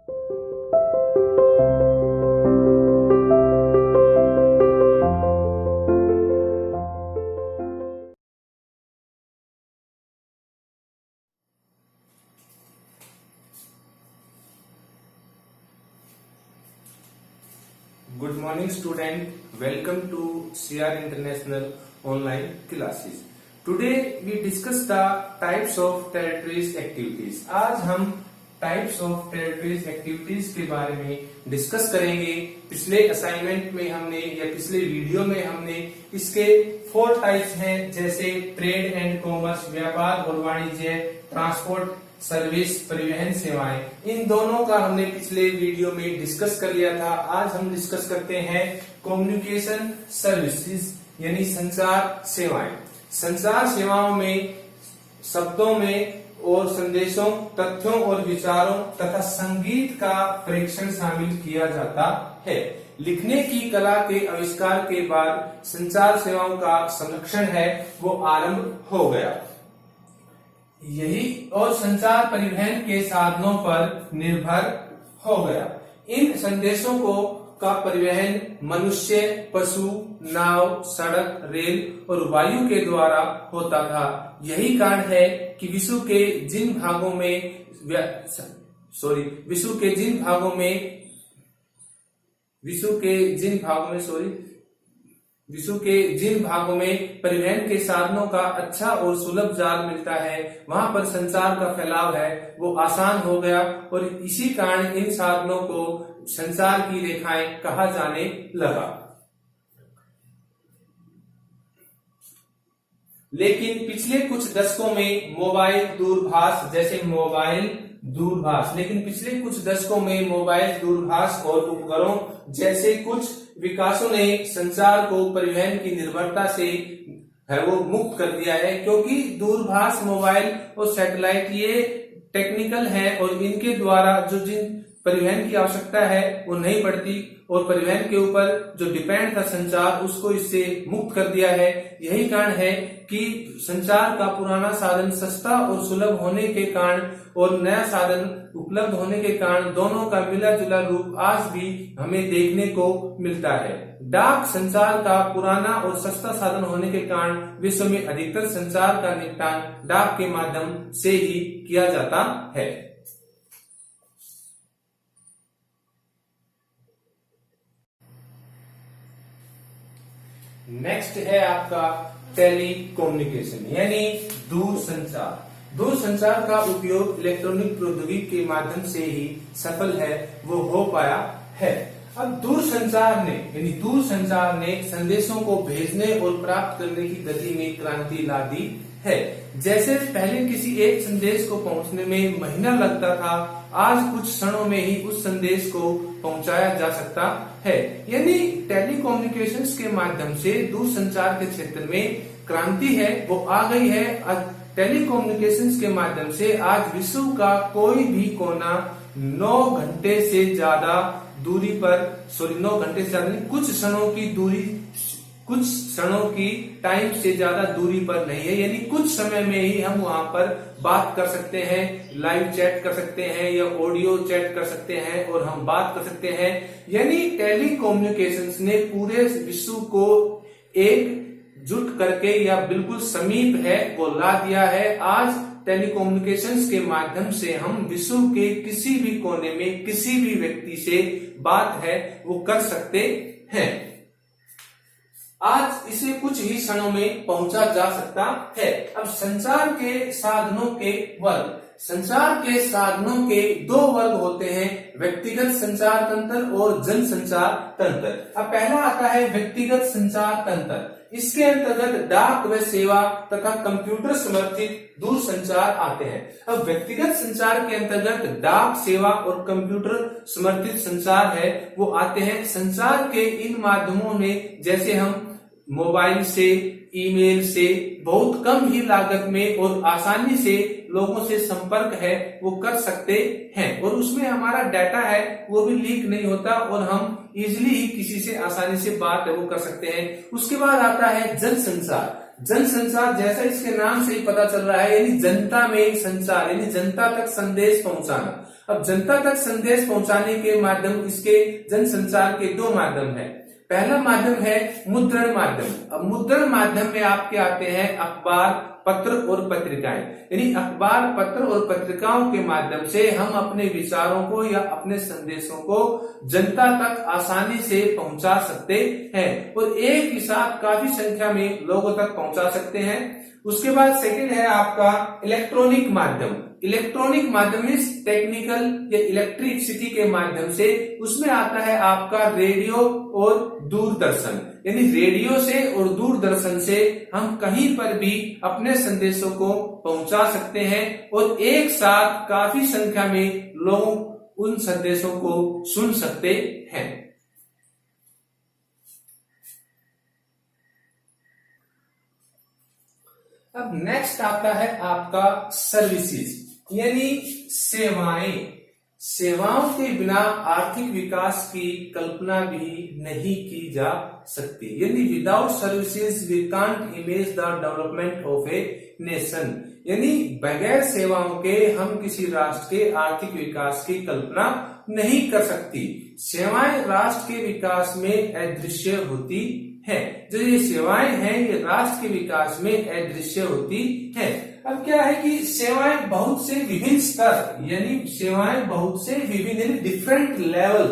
Good morning student, welcome to CR International online classes. Today we discuss the types of territories activities. आज हम types of territories activities के बारे में discuss करेंगे। पिछले assignment में हमने या पिछले वीडियो में हमने इसके 4 टाइप्स हैं, जैसे ट्रेड एंड कॉमर्स, व्यापार और वाणिज्य, ट्रांसपोर्ट सर्विस, परिवहन सेवाएं। इन दोनों का हमने पिछले वीडियो में डिस्कस कर लिया था। आज हम डिस्कस करते हैं कम्युनिकेशन सर्विसेज यानी संचार सेवाएं। संचार सेवाओं में शब्दों में और संदेशों, तथ्यों और विचारों तथा संगीत का प्रेषण शामिल किया जाता है। लिखने की कला के आविष्कार के बाद संचार सेवाओं का संरक्षण है वो आरंभ हो गया। यही और संचार परिवहन के साधनों पर निर्भर हो गया। इन संदेशों का परिवहन मनुष्य, पशु, नाव, सड़क, रेल और वायु के द्वारा होता था। यही कारण है कि विश्व के जिन भागों में परिवहन के साधनों का अच्छा और सुलभ जाल मिलता है, वहां पर संचार का फैलाव है वो आसान हो गया और इसी कारण इन साधनों को संचार की रेखाएं कहा जाने लगा। लेकिन पिछले कुछ दशकों में मोबाइल दूरभाष और उपग्रहों जैसे कुछ विकासों ने संचार को परिवहन की निर्भरता से है वो मुक्त कर दिया है, क्योंकि दूरभाष, मोबाइल और सैटेलाइट ये टेक्निकल है और इनके द्वारा जो जिन परिवहन की आवश्यकता है वो नहीं पड़ती और परिवहन के ऊपर जो डिपेंड था संचार, उसको इससे मुक्त कर दिया है। यही कारण है कि संचार का पुराना साधन सस्ता और सुलभ होने के कारण और नया साधन उपलब्ध होने के कारण दोनों का मिला जुला रूप आज भी हमें देखने को मिलता है। डाक संचार का पुराना और सस्ता साधन होने के कारण विश्व में अधिकतर संचार का निपटान डाक के माध्यम से ही किया जाता है। नेक्स्ट है आपका टेलीकम्युनिकेशन यानी दूरसंचार। दूरसंचार का उपयोग इलेक्ट्रॉनिक प्रौद्योगिकी के माध्यम से ही सफल है वो हो पाया है। अब दूरसंचार ने संदेशों को भेजने और प्राप्त करने की गति में क्रांति ला दी है। जैसे पहले किसी एक संदेश को पहुंचने में महीना लगता था, आज कुछ क्षणों में ही उस संदेश को पहुंचाया जा सकता है। यानी टेलीकम्युनिकेशंस के माध्यम से दूरसंचार के क्षेत्र में क्रांति है वो आ गई है। टेलीकम्युनिकेशंस के माध्यम से आज विश्व का कोई भी कोना 9 घंटे से ज्यादा नहीं, कुछ क्षणों की टाइम से ज्यादा दूरी पर नहीं है। यानी कुछ समय में ही हम वहां पर बात कर सकते हैं, लाइव चैट कर सकते हैं या ऑडियो चैट कर सकते हैं और हम बात कर सकते हैं। यानी टेलीकम्युनिकेशंस ने पूरे विश्व को एकजुट करके या बिल्कुल समीप है वो ला दिया है। आज टेलीकम्युनिकेशंस के माध्यम से हम विश्व के किसी भी कोने में किसी भी व्यक्ति से बात है वो कर सकते हैं। आज इसे कुछ ही क्षणों में पहुंचा जा सकता है। अब संचार के साधनों के 2 वर्ग होते हैं, व्यक्तिगत संचार तंत्र और जन संचार तंत्र। अब पहला आता है व्यक्तिगत संचार तंत्र। इसके अंतर्गत डाक व सेवा तथा कंप्यूटर समर्थित दूर संचार आते हैं। अब व्यक्तिगत संचार के अंतर्गत डाक, सेवा और कंप्यूटर समर्थित संचार है वो आते हैं। संचार के इन माध्यमों में जैसे हम मोबाइल से, ईमेल से बहुत कम ही लागत में और आसानी से लोगों से संपर्क है वो कर सकते हैं और उसमें हमारा डाटा है वो भी लीक नहीं होता और हम इजीली ही किसी से आसानी से बात है वो कर सकते हैं। उसके बाद आता है जन संचार। जनसंचार जैसा इसके नाम से ही पता चल रहा है, यानी जनता में संचार, यानी जनता तक संदेश पहुंचाना। अब जनता तक संदेश पहुंचाने के माध्यम, इसके जनसंचार के दो माध्यम है। पहला माध्यम है मुद्रण माध्यम। अब मुद्रण माध्यम में आपके आते हैं अखबार, पत्र और पत्रिकाएं, यानी अखबार, पत्र और पत्रिकाओं के माध्यम से हम अपने विचारों को या अपने संदेशों को जनता तक आसानी से पहुंचा सकते हैं और एक ही साथ काफी संख्या में लोगों तक पहुंचा सकते हैं। उसके बाद सेकंड है आपका इलेक्ट्रॉनिक माध्यम। इलेक्ट्रॉनिक माध्यम इस टेक्निकल या इलेक्ट्रिसिटी के माध्यम से, उसमें आता है आपका रेडियो और दूरदर्शन, यानी रेडियो से और दूरदर्शन से हम कहीं पर भी अपने संदेशों को पहुंचा सकते हैं और एक साथ काफी संख्या में लोग उन संदेशों को सुन सकते हैं। अब नेक्स्ट आता है आपका सर्विसेज, यानी सेवाएं। सेवाओं के बिना आर्थिक विकास की कल्पना भी नहीं की जा सकती, यानी without services we can't image the development of a nation, यानी बगैर सेवाओं के हम किसी राष्ट्र के आर्थिक विकास की कल्पना नहीं कर सकती। सेवाएं राष्ट्र के विकास में अदृश्य होती है। जो ये सेवाएं हैं ये राष्ट्र के विकास में अदृश्य होती हैं। अब क्या है कि सेवाएं बहुत से विभिन्न स्तर, यानी सेवाएं बहुत से विभिन्न डिफरेंट लेवल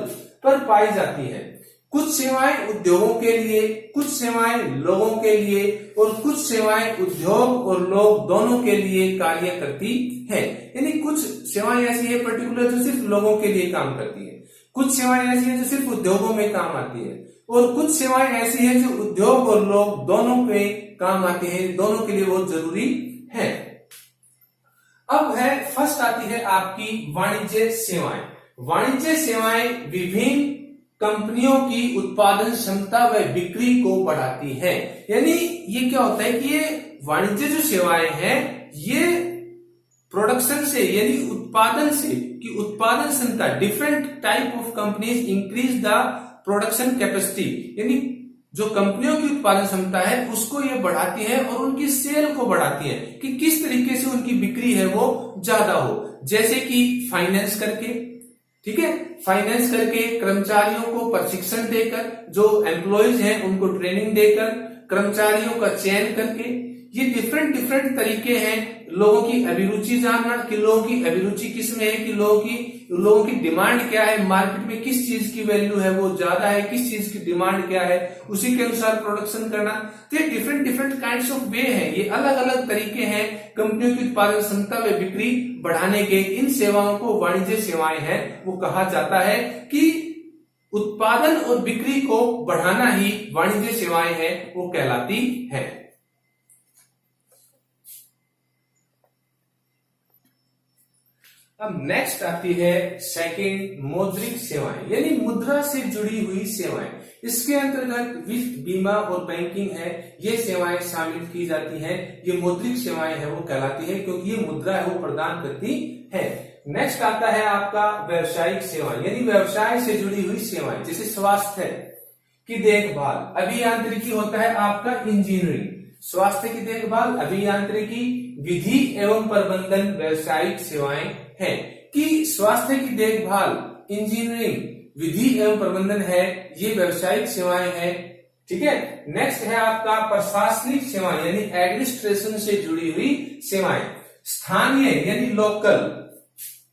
पर पाई जाती हैं। कुछ सेवाएं उद्योगों के लिए, कुछ सेवाएं लोगों के लिए और कुछ सेवाएं उद्योग और लोग दोनों के लिए कार्य करती हैं। यानी कुछ सेवाएं ऐसी है पर्टिकुलर जो सिर्फ लोगों के लिए काम करती है, कुछ सेवाएं ऐसी है जो सिर्फ उद्योगों में काम आती है और कुछ सेवाएं ऐसी है जो उद्योग और लोग दोनों में काम आती है, दोनों के लिए बहुत जरूरी है। अब है फर्स्ट आती है आपकी वाणिज्य सेवाएं। वाणिज्य सेवाएं विभिन्न कंपनियों की उत्पादन क्षमता व बिक्री को बढ़ाती है। यानी ये क्या होता है कि ये वाणिज्य जो सेवाएं हैं ये प्रोडक्शन से, यानी उत्पादन से, कि उत्पादन क्षमता, different type of companies increase the production capacity, यानी जो कंपनियों की उत्पादन क्षमता है उसको ये बढ़ाती है और उनकी सेल को बढ़ाती है कि किस तरीके से उनकी बिक्री है वो ज्यादा हो। जैसे कि फाइनेंस करके, ठीक है, फाइनेंस करके, कर्मचारियों को प्रशिक्षण देकर, जो एम्प्लॉयज हैं उनको ट्रेनिंग देकर, कर्मचारियों का चयन करके, ये डिफरेंट तरीके हैं। लोगों की अभिरुचि जानना कि लोगों की अभिरुचि किस में है, कि लोगों की डिमांड क्या है, मार्केट में किस चीज की वैल्यू है वो ज्यादा है, किस चीज की डिमांड क्या है, उसी के अनुसार प्रोडक्शन करना। तो ये डिफरेंट काइंड्स ऑफ वे हैं, ये अलग अलग तरीके हैं कंपनियों की उत्पादन क्षमता व बिक्री बढ़ाने के। इन सेवाओं को वाणिज्य सेवाएं हैं, वो कहा जाता है कि उत्पादन और बिक्री को बढ़ाना ही वाणिज्य सेवाएं हैं, वो कहलाती है। अब नेक्स्ट आती है सेकंड मौद्रिक सेवाएं, यानी मुद्रा से जुड़ी हुई सेवाएं। इसके अंतर्गत वित्त, बीमा और बैंकिंग है, ये सेवाएं शामिल की जाती हैं। ये मौद्रिक सेवाएं है वो कहलाती है क्योंकि ये मुद्रा है वो प्रदान करती है। नेक्स्ट आता है आपका व्यवसायिक सेवाएं, यानी व्यवसाय से जुड़ी हुई सेवाएं, जैसे स्वास्थ्य की देखभाल, अभियांत्रिकी होता है आपका इंजीनियरिंग, स्वास्थ्य की देखभाल, अभियांत्रिकी, विधि एवं प्रबंधन व्यवसायिक सेवाएं हैं। कि स्वास्थ्य की देखभाल, इंजीनियरिंग, विधि एवं प्रबंधन है, ये व्यवसायिक सेवाएं हैं। ठीक है। नेक्स्ट है आपका प्रशासनिक सेवाएं, यानी एडमिनिस्ट्रेशन से जुड़ी हुई सेवाएं। स्थानीय यानी लोकल,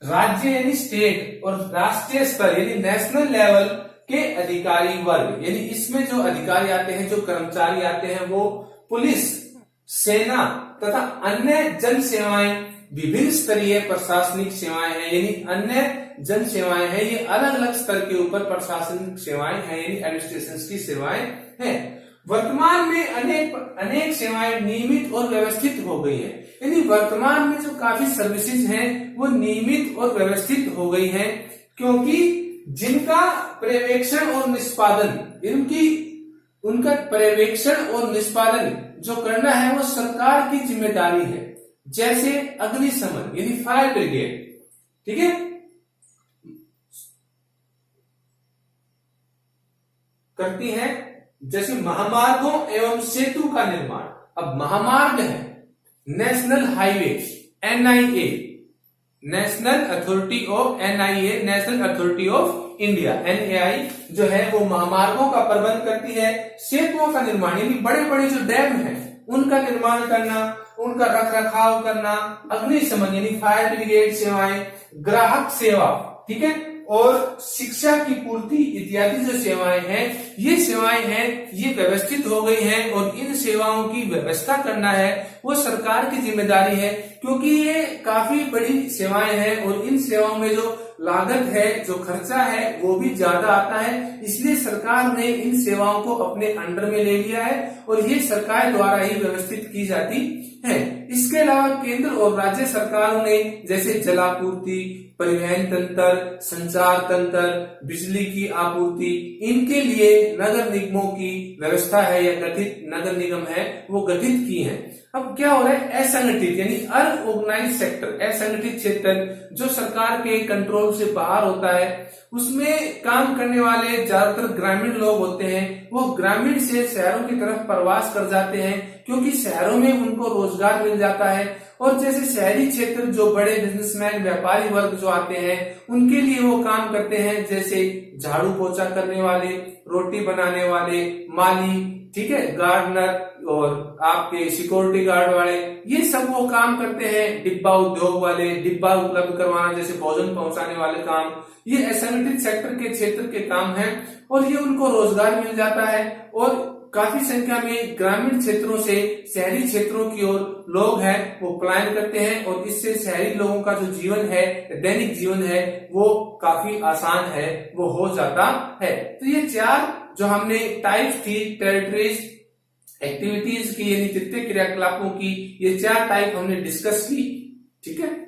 राज्य यानी स्टेट और राष्ट्रीय स्तर यानी नेशनल लेवल के अधिकारी वर्ग, यानी इसमें जो अधिकारी आते हैं, जो कर्मचारी आते हैं, वो पुलिस, सेना तथा अन्य जन सेवाएं, विभिन्न स्तरीय प्रशासनिक सेवाएं हैं, यानी अन्य जन सेवाएं हैं। ये अलग अलग स्तर के ऊपर प्रशासनिक सेवाएं हैं, यानी एडमिनिस्ट्रेशन की सेवाएं हैं। वर्तमान में अनेक सेवाएं नियमित और व्यवस्थित हो गई हैं, यानी वर्तमान में जो काफी सर्विसेज हैं वो नियमित और व्यवस्थित हो गई हैं, क्योंकि जिनका पर्यवेक्षण और निष्पादन, उनका पर्यवेक्षण और निष्पादन जो करना है वो सरकार की जिम्मेदारी है। जैसे अग्निशमन यानी फायर ब्रिगेड, ठीक है, करती है। जैसे महामार्गों एवं सेतु का निर्माण, अब महामार्ग है national highway, NIA, national authority of, NIA national authority of India, NAI जो है वो महामार्गों का प्रबंध करती है। सेतुओं का निर्माण यानी बड़े बड़े जो डैम है उनका निर्माण करना, उनका रख रखाव करना, अग्निशमन यानी फायर ब्रिगेड सेवाएं, ग्राहक सेवा, ठीक है, और शिक्षा की पूर्ति इत्यादि जो सेवाएं हैं, ये सेवाएं हैं, ये व्यवस्थित हो गई हैं और इन सेवाओं की व्यवस्था करना है वो सरकार की जिम्मेदारी है, क्योंकि ये काफी बड़ी सेवाएं हैं और इन सेवाओं में जो लागत है, जो खर्चा है वो भी ज्यादा आता है। इसलिए सरकार ने इन सेवाओं को अपने अंडर में ले लिया है और ये सरकार द्वारा ही व्यवस्थित की जाती है। इसके अलावा केंद्र और राज्य सरकारों ने जैसे जलापूर्ति, परिवहन तंत्र, संचार तंत्र, बिजली की आपूर्ति, इनके लिए नगर निगमों की व्यवस्था है या गठित नगर निगम है वो गठित की है। अब क्या हो रहा है, असंगठित यानी अनऑर्गेनाइज्ड सेक्टर, असंगठित क्षेत्र जो सरकार के कंट्रोल से बाहर होता है, उसमें काम करने वाले ज्यादातर ग्रामीण लोग होते हैं। वो ग्रामीण से शहरों की तरफ प्रवास कर जाते हैं क्योंकि शहरों में उनको रोजगार मिल जाता है। और जैसे शहरी क्षेत्र जो बड़े बिजनेसमैन, व्यापारी वर्ग जो आते हैं उनके लिए वो काम करते हैं, जैसे झाड़ू पोछा करने वाले, रोटी बनाने वाले, माली, ठीक है, गार्डनर और आपके सिक्योरिटी गार्ड वाले, ये सब वो काम करते हैं। डिब्बा उद्योग वाले, डिब्बा उपलब्ध करवाना, जैसे भोजन पहुंचाने वाले काम, ये असंगठित सेक्टर के क्षेत्र के काम हैं और ये उनको रोजगार मिल जाता है। और काफी संख्या में ग्रामीण क्षेत्रों से शहरी क्षेत्रों की ओर लोग हैं वो पलायन करते हैं और इससे शहरी लोगों का जो जीवन है, दैनिक जीवन है, वो काफी आसान है, वो हो जाता है। तो ये चार जो हमने टाइप्स थी टेरिटरीज एक्टिविटीज की यानी तृतीय क्रियाकलापों की, ये चार टाइप हमने डिस्कस की, ठीक है।